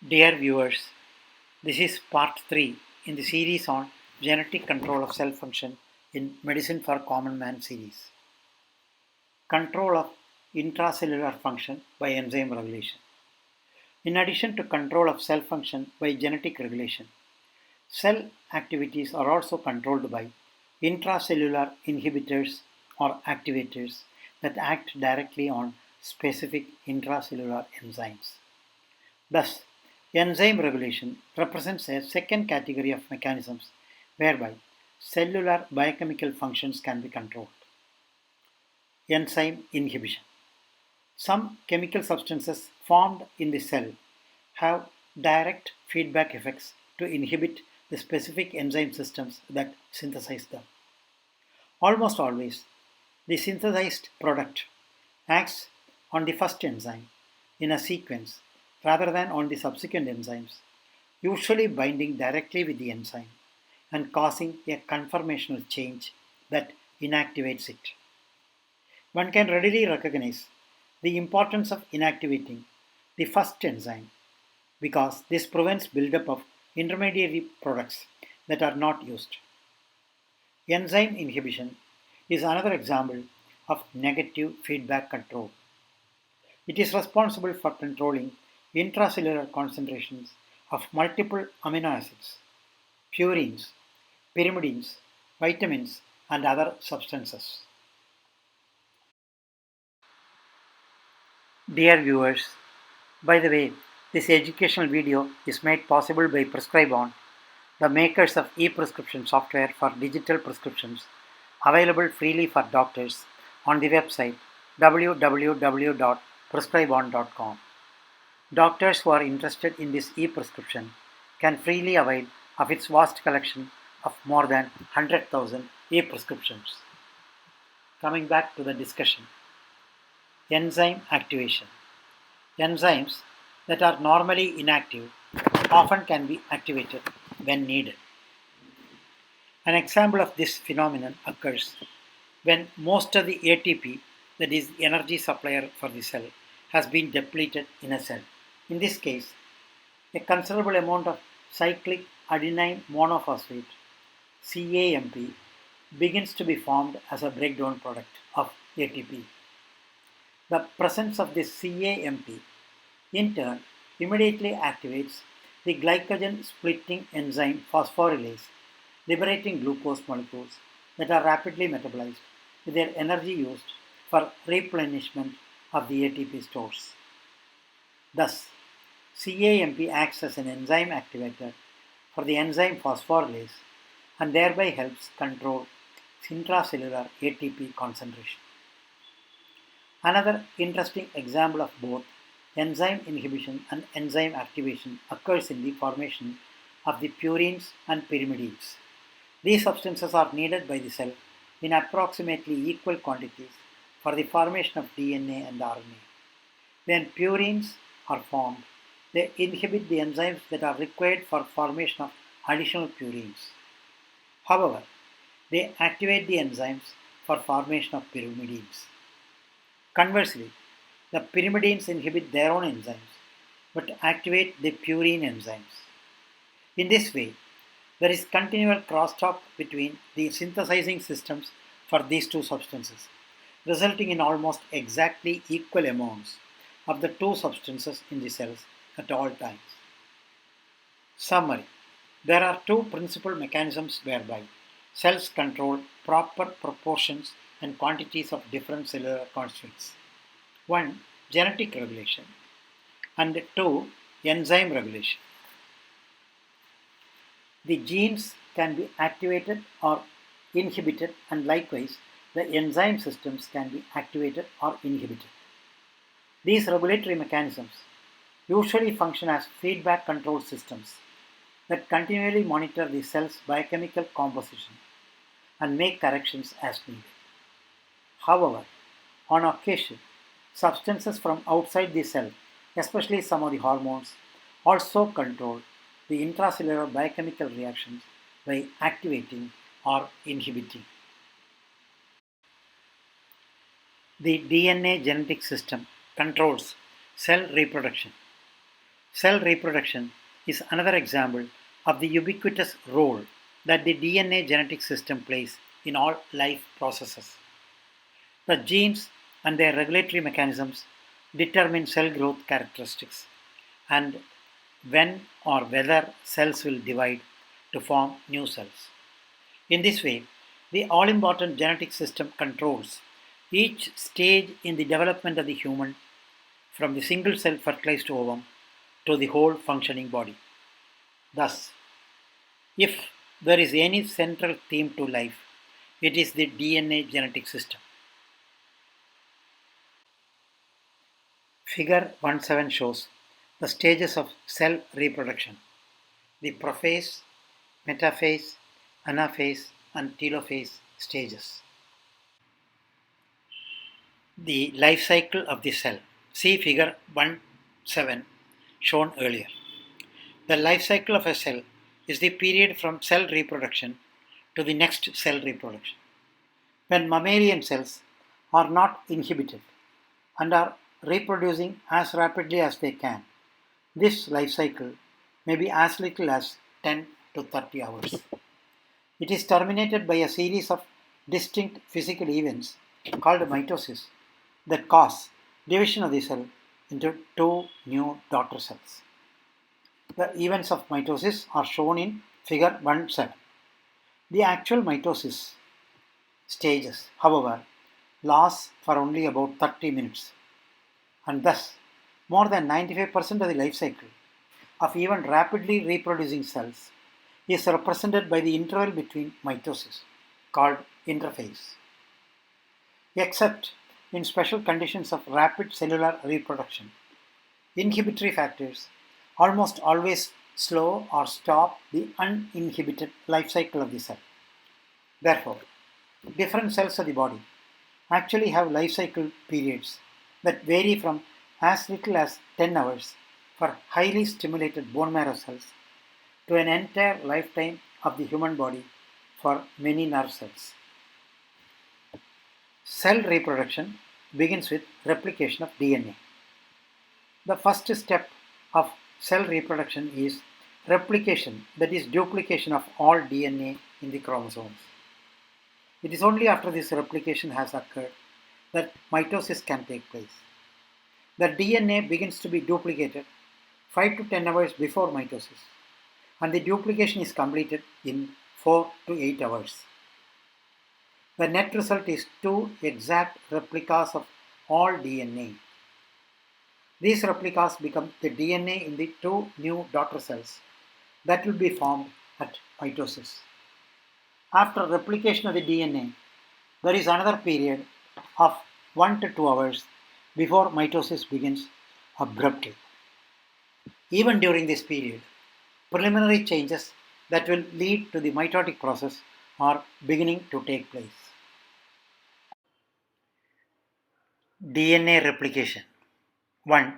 Dear viewers, this is part 3 in the series on genetic control of cell function in Medicine for Common Man series. Control of intracellular function by enzyme regulation. In addition to control of cell function by genetic regulation, cell activities are also controlled by intracellular inhibitors or activators that act directly on specific intracellular enzymes. Thus, enzyme regulation represents a second category of mechanisms whereby cellular biochemical functions can be controlled. Enzyme inhibition. Some chemical substances formed in the cell have direct feedback effects to inhibit the specific enzyme systems that synthesize them. Almost always, the synthesized product acts on the first enzyme in a sequence rather than on the subsequent enzymes, usually binding directly with the enzyme and causing a conformational change that inactivates it. One can readily recognize the importance of inactivating the first enzyme because this prevents buildup of intermediary products that are not used. Enzyme inhibition is another example of negative feedback control. It is responsible for controlling intracellular concentrations of multiple amino acids, purines, pyrimidines, vitamins, and other substances. Dear viewers, by the way, this educational video is made possible by PrescribeOn, the makers of e-prescription software for digital prescriptions, available freely for doctors on the website www.prescribeon.com. Doctors who are interested in this e-prescription can freely avail of its vast collection of more than 100,000 e-prescriptions. Coming back to the discussion. Enzyme activation. Enzymes that are normally inactive often can be activated when needed. An example of this phenomenon occurs when most of the ATP, that is, energy supplier for the cell, has been depleted in a cell. In this case, a considerable amount of cyclic adenine monophosphate, CAMP, begins to be formed as a breakdown product of ATP. The presence of this CAMP in turn immediately activates the glycogen splitting enzyme phosphorylase, liberating glucose molecules that are rapidly metabolized with their energy used for replenishment of the ATP stores. Thus, CAMP acts as an enzyme activator for the enzyme phosphorylase and thereby helps control intracellular ATP concentration. Another interesting example of both enzyme inhibition and enzyme activation occurs in the formation of the purines and pyrimidines. These substances are needed by the cell in approximately equal quantities for the formation of DNA and RNA. When purines are formed, they inhibit the enzymes that are required for formation of additional purines. However, they activate the enzymes for formation of pyrimidines. Conversely, the pyrimidines inhibit their own enzymes but activate the purine enzymes. In this way, there is continual crosstalk between the synthesizing systems for these two substances, resulting in almost exactly equal amounts of the two substances in the cells at all times. Summary. There are two principal mechanisms whereby cells control proper proportions and quantities of different cellular constituents. One, genetic regulation, and two, enzyme regulation. The genes can be activated or inhibited, and likewise, the enzyme systems can be activated or inhibited. These regulatory mechanisms usually function as feedback control systems that continually monitor the cell's biochemical composition and make corrections as needed. However, on occasion, substances from outside the cell, especially some of the hormones, also control the intracellular biochemical reactions by activating or inhibiting. The DNA genetic system controls cell reproduction. Cell reproduction is another example of the ubiquitous role that the DNA genetic system plays in all life processes. The genes and their regulatory mechanisms determine cell growth characteristics and when or whether cells will divide to form new cells. In this way, the all important genetic system controls each stage in the development of the human from the single cell fertilized ovum to the whole functioning body. Thus, if there is any central theme to life, it is the DNA genetic system. Figure 17 shows the stages of cell reproduction: the prophase, metaphase, anaphase, and telophase stages. The life cycle of the cell. See figure 1.7 shown earlier. The life cycle of a cell is the period from cell reproduction to the next cell reproduction. When mammalian cells are not inhibited and are reproducing as rapidly as they can, this life cycle may be as little as 10 to 30 hours. It is terminated by a series of distinct physical events called mitosis that cause division of the cell into two new daughter cells. The events of mitosis are shown in figure 1.7. The actual mitosis stages, however, last for only about 30 minutes, and thus more than 95% of the life cycle of even rapidly reproducing cells is represented by the interval between mitosis, called interphase. Except in special conditions of rapid cellular reproduction, inhibitory factors almost always slow or stop the uninhibited life cycle of the cell. Therefore, different cells of the body actually have life cycle periods that vary from as little as 10 hours for highly stimulated bone marrow cells to an entire lifetime of the human body for many nerve cells. Cell reproduction begins with replication of DNA. The first step of cell reproduction is replication, that is, duplication of all DNA in the chromosomes. It is only after this replication has occurred that mitosis can take place. The DNA begins to be duplicated 5 to 10 hours before mitosis, and the duplication is completed in 4 to 8 hours. The net result is two exact replicas of all DNA. These replicas become the DNA in the two new daughter cells that will be formed at mitosis. After replication of the DNA, there is another period of 1 to 2 hours before mitosis begins abruptly. Even during this period, preliminary changes that will lead to the mitotic process are beginning to take place. DNA replication. 1.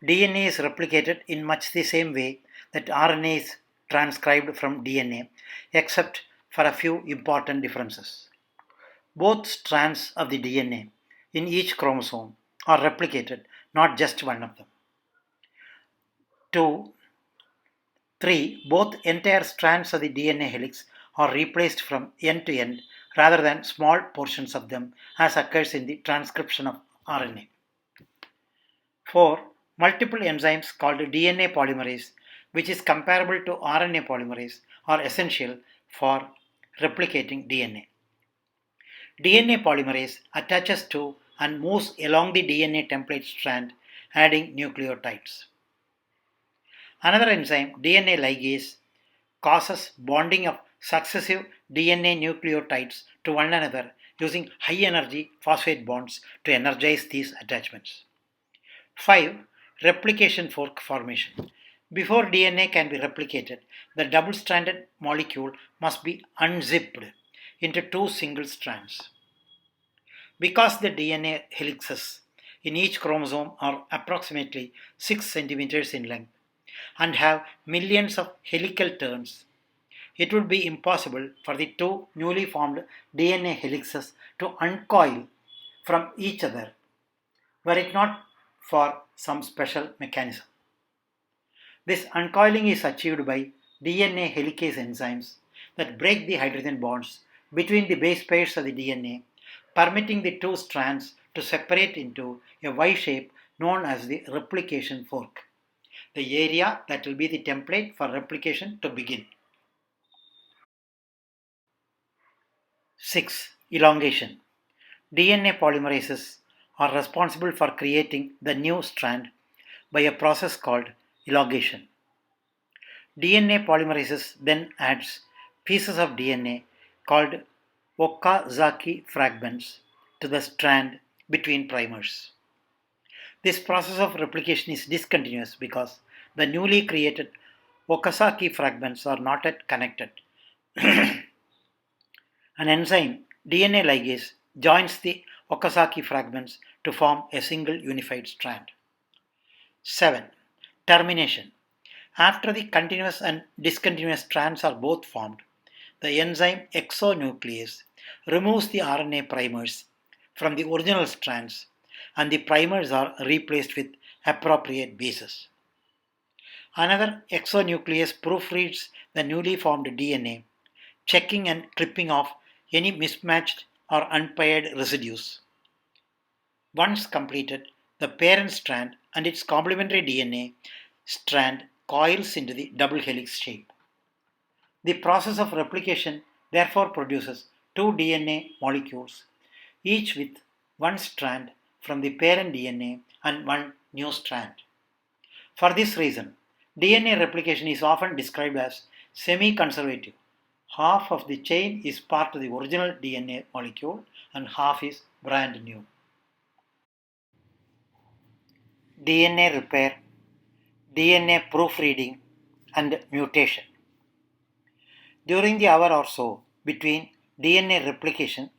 DNA is replicated in much the same way that RNA is transcribed from DNA, except for a few important differences. Both strands of the DNA in each chromosome are replicated, not just one of them. 2. 3. Both entire strands of the DNA helix are replaced from end to end rather than small portions of them, as occurs in the transcription of RNA. 4. Multiple enzymes called DNA polymerase, which is comparable to RNA polymerase, are essential for replicating DNA. DNA polymerase attaches to and moves along the DNA template strand, adding nucleotides. Another enzyme, DNA ligase, causes bonding of successive DNA nucleotides to one another using high energy phosphate bonds to energize these attachments. 5. Replication fork formation. Before DNA can be replicated, the double stranded molecule must be unzipped into two single strands. Because the DNA helixes in each chromosome are approximately 6 centimeters in length and have millions of helical turns, it would be impossible for the two newly formed DNA helixes to uncoil from each other were it not for some special mechanism. This uncoiling is achieved by DNA helicase enzymes that break the hydrogen bonds between the base pairs of the DNA, permitting the two strands to separate into a Y shape known as the replication fork, the area that will be the template for replication to begin. 6. Elongation. DNA polymerases are responsible for creating the new strand by a process called elongation. DNA polymerases then adds pieces of DNA called Okazaki fragments to the strand between primers. This process of replication is discontinuous because the newly created Okazaki fragments are not yet connected. An enzyme, DNA ligase, joins the Okazaki fragments to form a single unified strand. 7. Termination. After the continuous and discontinuous strands are both formed, the enzyme exonuclease removes the RNA primers from the original strands and the primers are replaced with appropriate bases. Another exonuclease proofreads the newly formed DNA, checking and clipping off any mismatched or unpaired residues. Once completed, the parent strand and its complementary DNA strand coils into the double helix shape. The process of replication therefore produces two DNA molecules, each with one strand from the parent DNA and one new strand. For this reason, DNA replication is often described as semi-conservative. Half of the chain is part of the original DNA molecule and half is brand new. DNA repair, DNA proofreading, and mutation. During the hour or so between DNA replication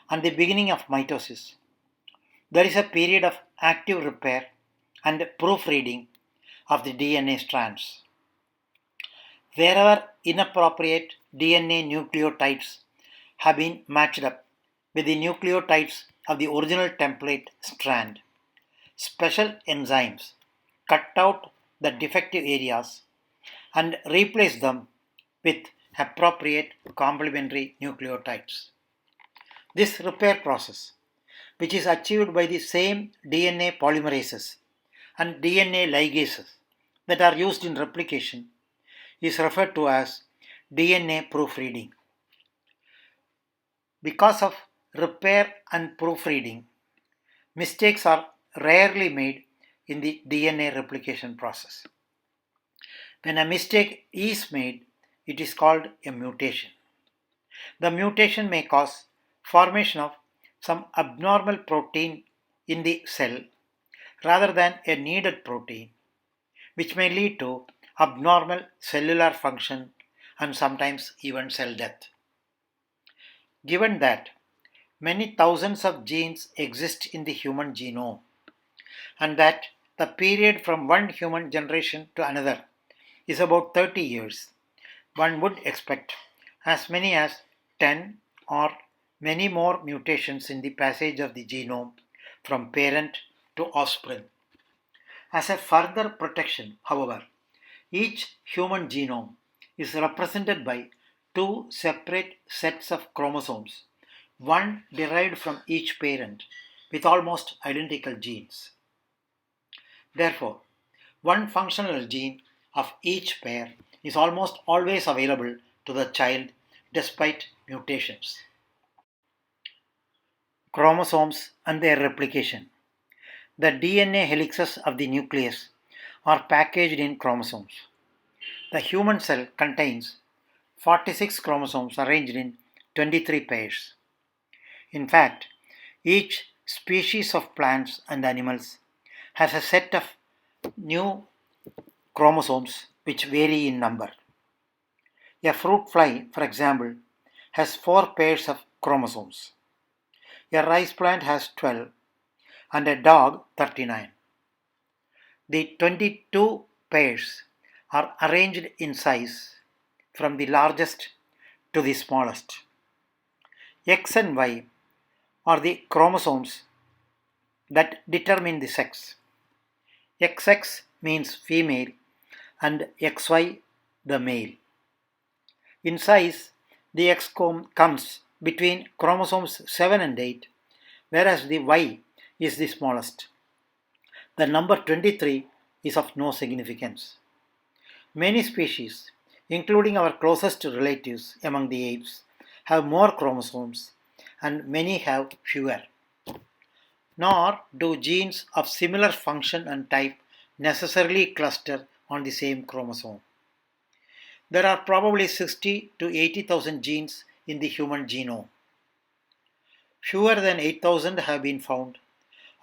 and the beginning of mitosis, there is a period of active repair and proofreading of the DNA strands. Wherever inappropriate DNA nucleotides have been matched up with the nucleotides of the original template strand, special enzymes cut out the defective areas and replace them with appropriate complementary nucleotides. This repair process, which is achieved by the same DNA polymerases and DNA ligases that are used in replication, is referred to as DNA proofreading. Because of repair and proofreading, mistakes are rarely made in the DNA replication process. When a mistake is made, it is called a mutation. The mutation may cause formation of some abnormal protein in the cell rather than a needed protein, which may lead to abnormal cellular function and sometimes even cell death. Given that many thousands of genes exist in the human genome and that the period from one human generation to another is about 30 years, one would expect as many as 10 or many more mutations in the passage of the genome from parent to offspring. As a further protection, however, each human genome is represented by two separate sets of chromosomes, one derived from each parent with almost identical genes. Therefore, one functional gene of each pair is almost always available to the child despite mutations. Chromosomes and their replication. The DNA helixes of the nucleus are packaged in chromosomes. The human cell contains 46 chromosomes arranged in 23 pairs. In fact, each species of plants and animals has a set of new chromosomes which vary in number. A fruit fly, for example, has 4 pairs of chromosomes. A rice plant has 12 and a dog 39. The 22 pairs are arranged in size from the largest to the smallest. X and Y are the chromosomes that determine the sex. XX means female and XY the male. In size, the X comes between chromosomes 7 and 8, whereas the Y is the smallest. The number 23 is of no significance. Many species, including our closest relatives among the apes, have more chromosomes and many have fewer. Nor do genes of similar function and type necessarily cluster on the same chromosome. There are probably 60 to 80,000 genes in the human genome. Fewer than 8,000 have been found,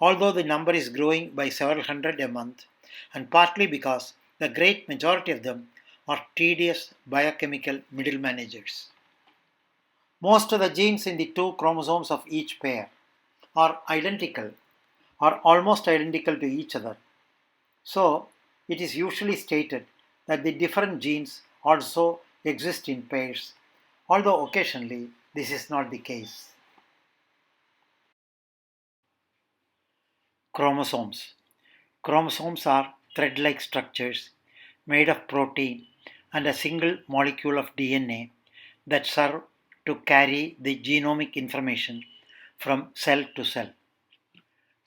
although the number is growing by several hundred a month, and partly because the great majority of them are tedious biochemical middle managers. Most of the genes in the two chromosomes of each pair are identical or almost identical to each other. So, it is usually stated that the different genes also exist in pairs, although occasionally this is not the case. Chromosomes. Chromosomes are thread like structures made of protein and a single molecule of DNA that serve to carry the genomic information from cell to cell.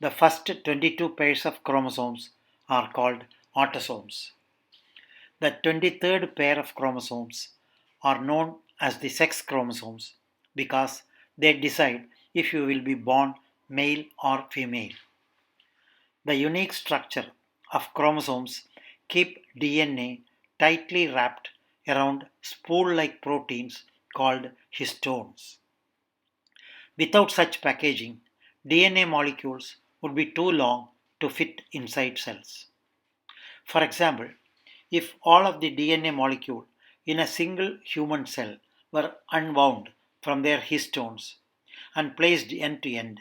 The first 22 pairs of chromosomes are called autosomes. The 23rd pair of chromosomes are known as the sex chromosomes because they decide if you will be born male or female. The unique structure of chromosomes keep DNA tightly wrapped around spool-like proteins called histones. Without such packaging, DNA molecules would be too long to fit inside cells. For example, if all of the DNA molecule in a single human cell were unwound from their histones and placed end to end,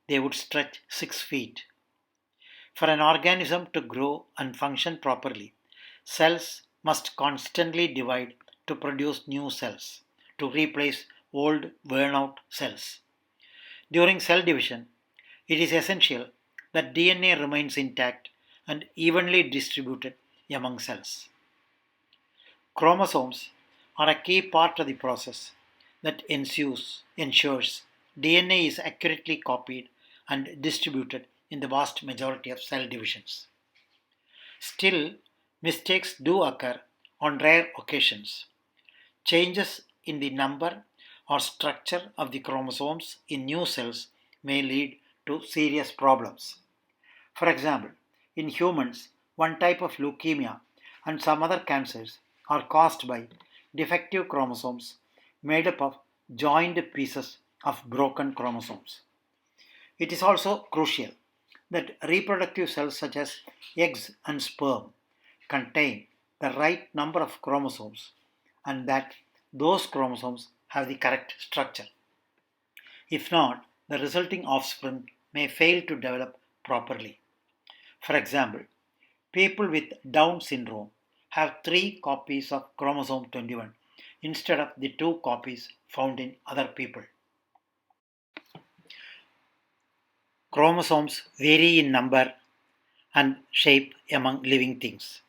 they would stretch 6 feet. For an organism to grow and function properly, cells must constantly divide to produce new cells to replace old worn out cells. During cell division, it is essential that DNA remains intact and evenly distributed among cells. Chromosomes are a key part of the process that ensures DNA is accurately copied and distributed in the vast majority of cell divisions. Still, mistakes do occur on rare occasions. Changes in the number or structure of the chromosomes in new cells may lead to serious problems. For example, in humans, one type of leukemia and some other cancers are caused by defective chromosomes made up of joined pieces of broken chromosomes. It is also crucial that reproductive cells such as eggs and sperm contain the right number of chromosomes and that those chromosomes have the correct structure. If not, the resulting offspring may fail to develop properly. For example, people with Down syndrome have 3 copies of chromosome 21 instead of the 2 copies found in other people. Chromosomes vary in number and shape among living things.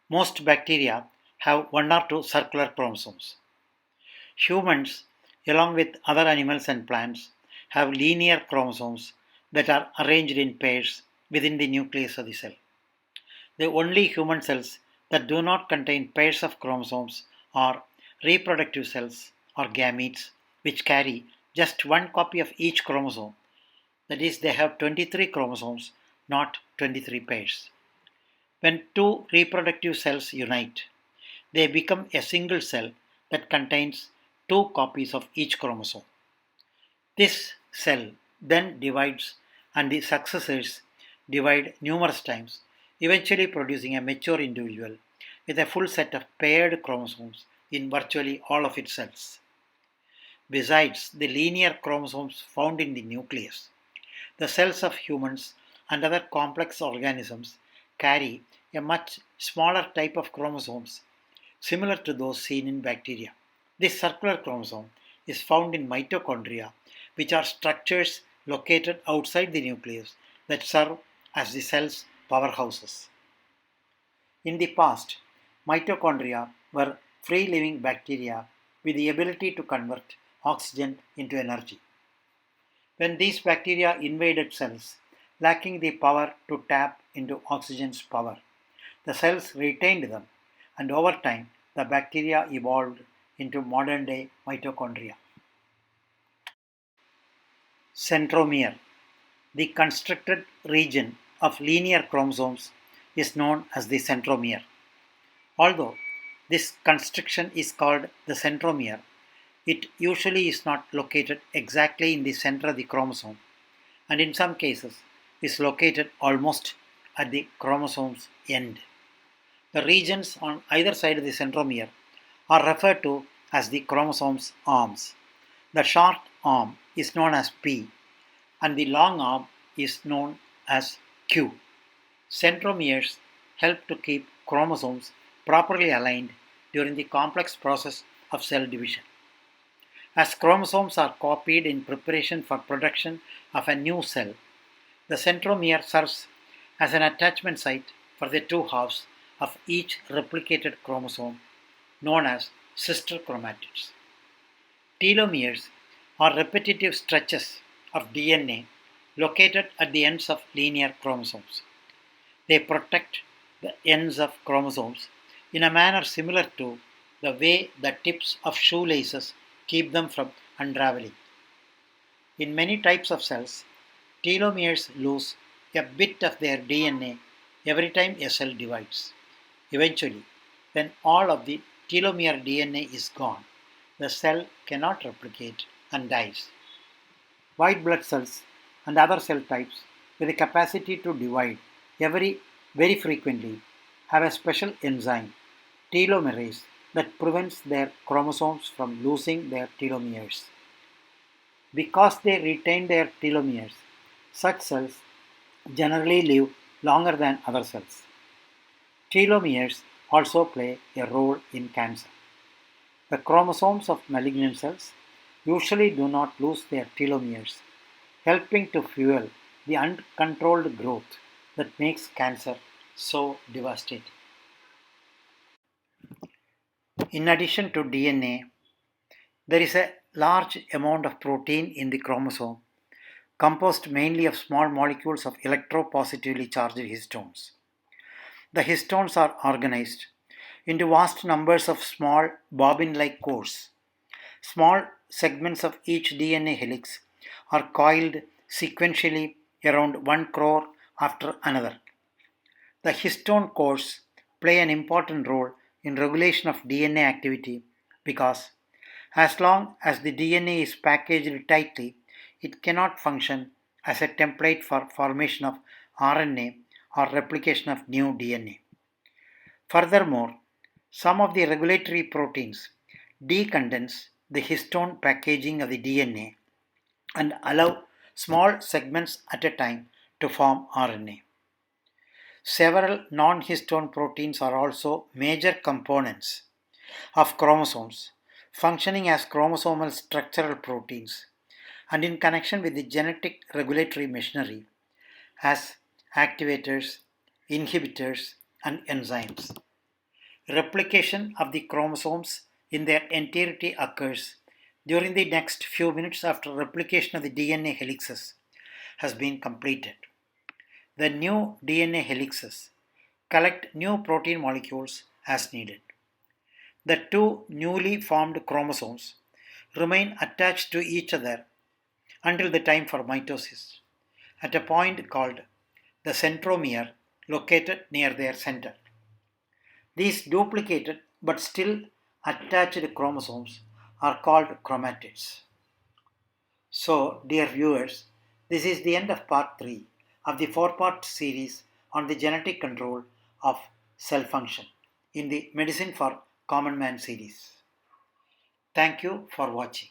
Most bacteria have 1 or 2 circular chromosomes. Humans, along with other animals and plants, have linear chromosomes that are arranged in pairs within the nucleus of the cell. The only human cells that do not contain pairs of chromosomes are reproductive cells or gametes, which carry just 1 copy of each chromosome. That is, they have 23 chromosomes, not 23 pairs. When two reproductive cells unite, they become a single cell that contains 2 copies of each chromosome. This cell then divides and the successors divide numerous times, eventually producing a mature individual with a full set of paired chromosomes in virtually all of its cells. Besides the linear chromosomes found in the nucleus, the cells of humans and other complex organisms carry a much smaller type of chromosomes similar to those seen in bacteria. This circular chromosome is found in mitochondria, which are structures located outside the nucleus that serve as the cell's powerhouses. In the past, mitochondria were free living bacteria with the ability to convert oxygen into energy. When these bacteria invaded cells, lacking the power to tap into oxygen's power, the cells retained them, and over time, the bacteria evolved into modern day mitochondria. Centromere, the constricted region of linear chromosomes, is known as the centromere. Although this constriction is called the centromere, it usually is not located exactly in the center of the chromosome, and in some cases is located almost at the chromosome's end. The regions on either side of the centromere are referred to as the chromosome's arms. The short arm is known as P and the long arm is known as Q. Centromeres help to keep chromosomes properly aligned during the complex process of cell division. As chromosomes are copied in preparation for production of a new cell, the centromere serves as an attachment site for the two halves of each replicated chromosome, known as sister chromatids. Telomeres are repetitive stretches of DNA located at the ends of linear chromosomes. They protect the ends of chromosomes in a manner similar to the way the tips of shoelaces keep them from unraveling. In many types of cells, telomeres lose a bit of their DNA every time a cell divides. Eventually, when all of the telomere DNA is gone, the cell cannot replicate and dies. White blood cells and other cell types with the capacity to divide very frequently have a special enzyme, telomerase, that prevents their chromosomes from losing their telomeres. Because they retain their telomeres, such cells generally live longer than other cells. Telomeres also play a role in cancer. The chromosomes of malignant cells usually do not lose their telomeres, helping to fuel the uncontrolled growth that makes cancer so devastating. In addition to DNA, there is a large amount of protein in the chromosome, composed mainly of small molecules of electropositively charged histones. The histones are organized into vast numbers of small bobbin like cores. Small segments of each DNA helix are coiled sequentially around one core after another. The histone cores play an important role in regulation of DNA activity because as long as the DNA is packaged tightly, it cannot function as a template for formation of RNA or replication of new DNA. Furthermore, some of the regulatory proteins decondense the histone packaging of the DNA and allow small segments at a time to form RNA. Several non-histone proteins are also major components of chromosomes, functioning as chromosomal structural proteins and in connection with the genetic regulatory machinery as activators, inhibitors, and enzymes. Replication of the chromosomes in their entirety occurs during the next few minutes after replication of the DNA helices has been completed. The new DNA helices collect new protein molecules as needed. The two newly formed chromosomes remain attached to each other until the time for mitosis, at a point called the centromere located near their center. These duplicated but still attached chromosomes are called chromatids. So, dear viewers, this is the end of part 3 of the 4-part series on the genetic control of cell function in the Medicine for Common Man series. Thank you for watching.